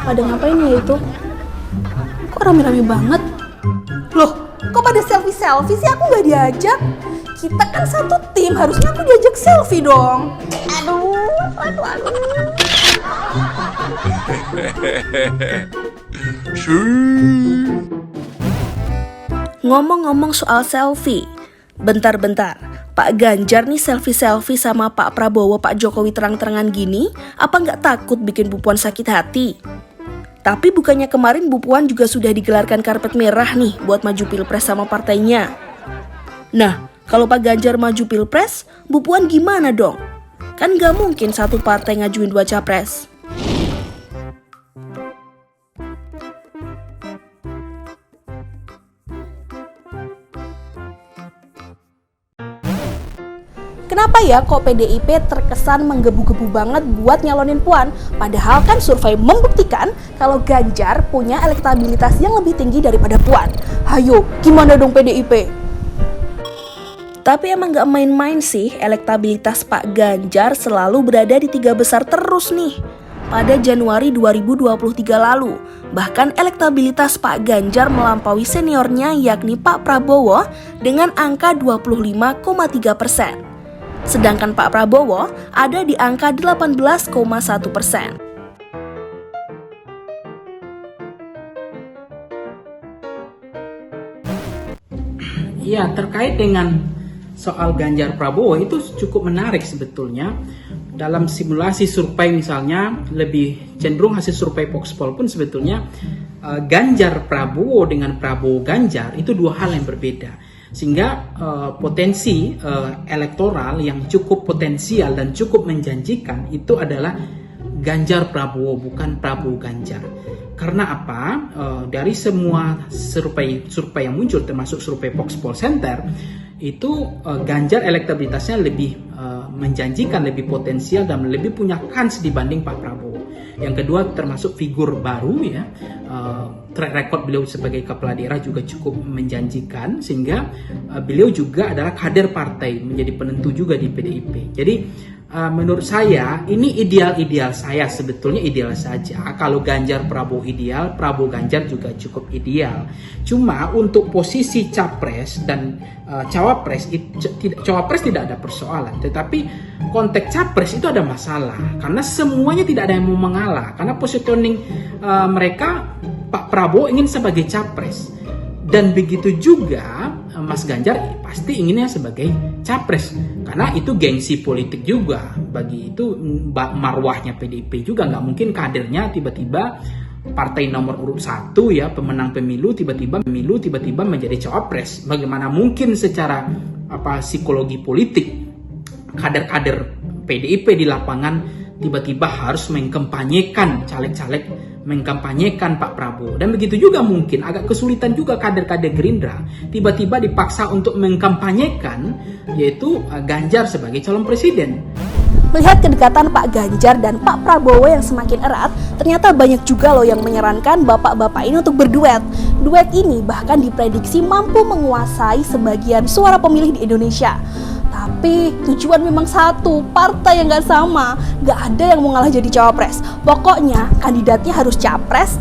Pada ngapain ya itu? Kok rame-rame banget? Loh, kok pada selfie-selfie sih? Aku gak diajak. Kita kan satu tim, harusnya aku diajak selfie dong. Aduh. Ngomong-ngomong soal selfie, bentar-bentar. Pak Ganjar nih selfie-selfie sama Pak Prabowo, Pak Jokowi terang-terangan gini, apa nggak takut bikin Bu Puan sakit hati? Tapi bukannya kemarin Bu Puan juga sudah digelarkan karpet merah nih buat maju pilpres sama partainya. Nah, kalau Pak Ganjar maju pilpres, Bu Puan gimana dong? Kan nggak mungkin satu partai ngajuin 2 capres. Kenapa ya kok PDIP terkesan menggebu-gebu banget buat nyalonin Puan? Padahal kan survei membuktikan kalau Ganjar punya elektabilitas yang lebih tinggi daripada Puan. Hayo, gimana dong PDIP? Tapi emang gak main-main sih, elektabilitas Pak Ganjar selalu berada di 3 besar terus nih. Pada Januari 2023 lalu, bahkan elektabilitas Pak Ganjar melampaui seniornya yakni Pak Prabowo dengan angka 25,3%. Sedangkan Pak Prabowo ada di angka 18,1%. Iya, terkait dengan soal Ganjar Prabowo itu cukup menarik sebetulnya. Dalam simulasi survei misalnya, lebih cenderung hasil survei Voxpol pun sebetulnya Ganjar Prabowo dengan Prabowo Ganjar itu 2 hal yang berbeda. Sehingga potensi elektoral yang cukup potensial dan cukup menjanjikan itu adalah Ganjar Prabowo, bukan Prabowo Ganjar. Karena apa? Dari semua survei yang muncul, termasuk survei Voxpol Center, itu Ganjar elektabilitasnya lebih menjanjikan, lebih potensial dan lebih punya kans dibanding Pak Prabowo. Yang kedua, termasuk figur baru ya, track record beliau sebagai kepala daerah juga cukup menjanjikan, sehingga beliau juga adalah kader partai, menjadi penentu juga di PDIP. Jadi menurut saya ini ideal saya, sebetulnya ideal saja. Kalau Ganjar Prabowo ideal, Prabowo Ganjar juga cukup ideal. Cuma untuk posisi capres dan cawapres, cawapres tidak ada persoalan, tetapi konteks capres itu ada masalah karena semuanya tidak ada yang mau mengalah, karena positioning mereka Pak Prabowo ingin sebagai capres dan begitu juga Mas Ganjar pasti inginnya sebagai capres karena itu gengsi politik juga, bagi itu marwahnya PDIP juga. Nggak mungkin kadernya tiba-tiba partai nomor urut 1 ya, pemenang pemilu tiba-tiba menjadi cawapres. Bagaimana mungkin secara psikologi politik kader-kader PDIP di lapangan tiba-tiba harus mengkampanyekan caleg-caleg, mengkampanyekan Pak Prabowo. Dan begitu juga mungkin agak kesulitan juga kader-kader Gerindra tiba-tiba dipaksa untuk mengkampanyekan yaitu Ganjar sebagai calon presiden. Melihat kedekatan Pak Ganjar dan Pak Prabowo yang semakin erat, ternyata banyak juga loh yang menyarankan bapak-bapak ini untuk berduet. Duet ini bahkan diprediksi mampu menguasai sebagian suara pemilih di Indonesia. Tapi tujuan memang satu, partai yang gak sama. Gak ada yang mau ngalah jadi cawapres. Pokoknya kandidatnya harus capres.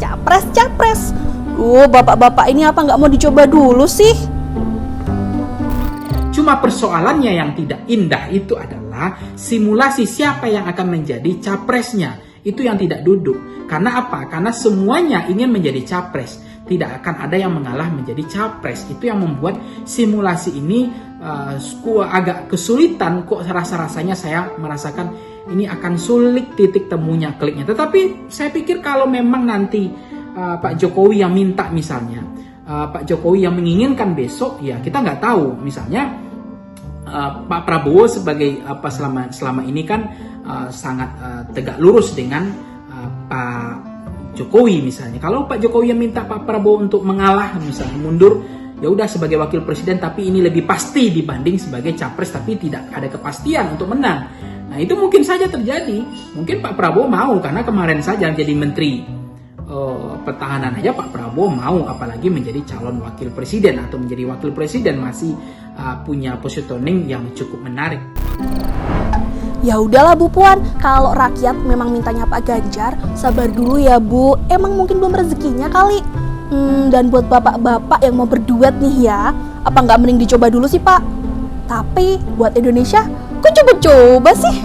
Bapak-bapak ini apa gak mau dicoba dulu sih? Cuma persoalannya yang tidak indah itu adalah simulasi siapa yang akan menjadi capresnya. Itu yang tidak duduk. Karena apa? Karena semuanya ingin menjadi capres. Tidak akan ada yang mengalah menjadi capres. Itu yang membuat simulasi ini agak kesulitan. Kok rasa-rasanya saya merasakan ini akan sulit titik temunya, kliknya. Tetapi saya pikir kalau memang nanti Pak Jokowi yang minta misalnya, Pak Jokowi yang menginginkan besok, ya kita nggak tahu. Misalnya Pak Prabowo sebagai selama ini kan sangat tegak lurus dengan Pak Jokowi misalnya. Kalau Pak Jokowi yang minta Pak Prabowo untuk mengalah, misalnya mundur, ya udah sebagai wakil presiden tapi ini lebih pasti dibanding sebagai capres tapi tidak ada kepastian untuk menang. Nah itu mungkin saja terjadi. Mungkin Pak Prabowo mau karena kemarin saja jadi menteri pertahanan aja Pak Prabowo mau, apalagi menjadi calon wakil presiden atau menjadi wakil presiden masih punya positioning yang cukup menarik. Ya udahlah Bu Puan, kalau rakyat memang mintanya Pak Ganjar, sabar dulu ya Bu. Emang mungkin belum rezekinya kali. Dan buat bapak-bapak yang mau berduet nih ya, apa nggak mending dicoba dulu sih Pak? Tapi buat Indonesia, kok coba-coba sih?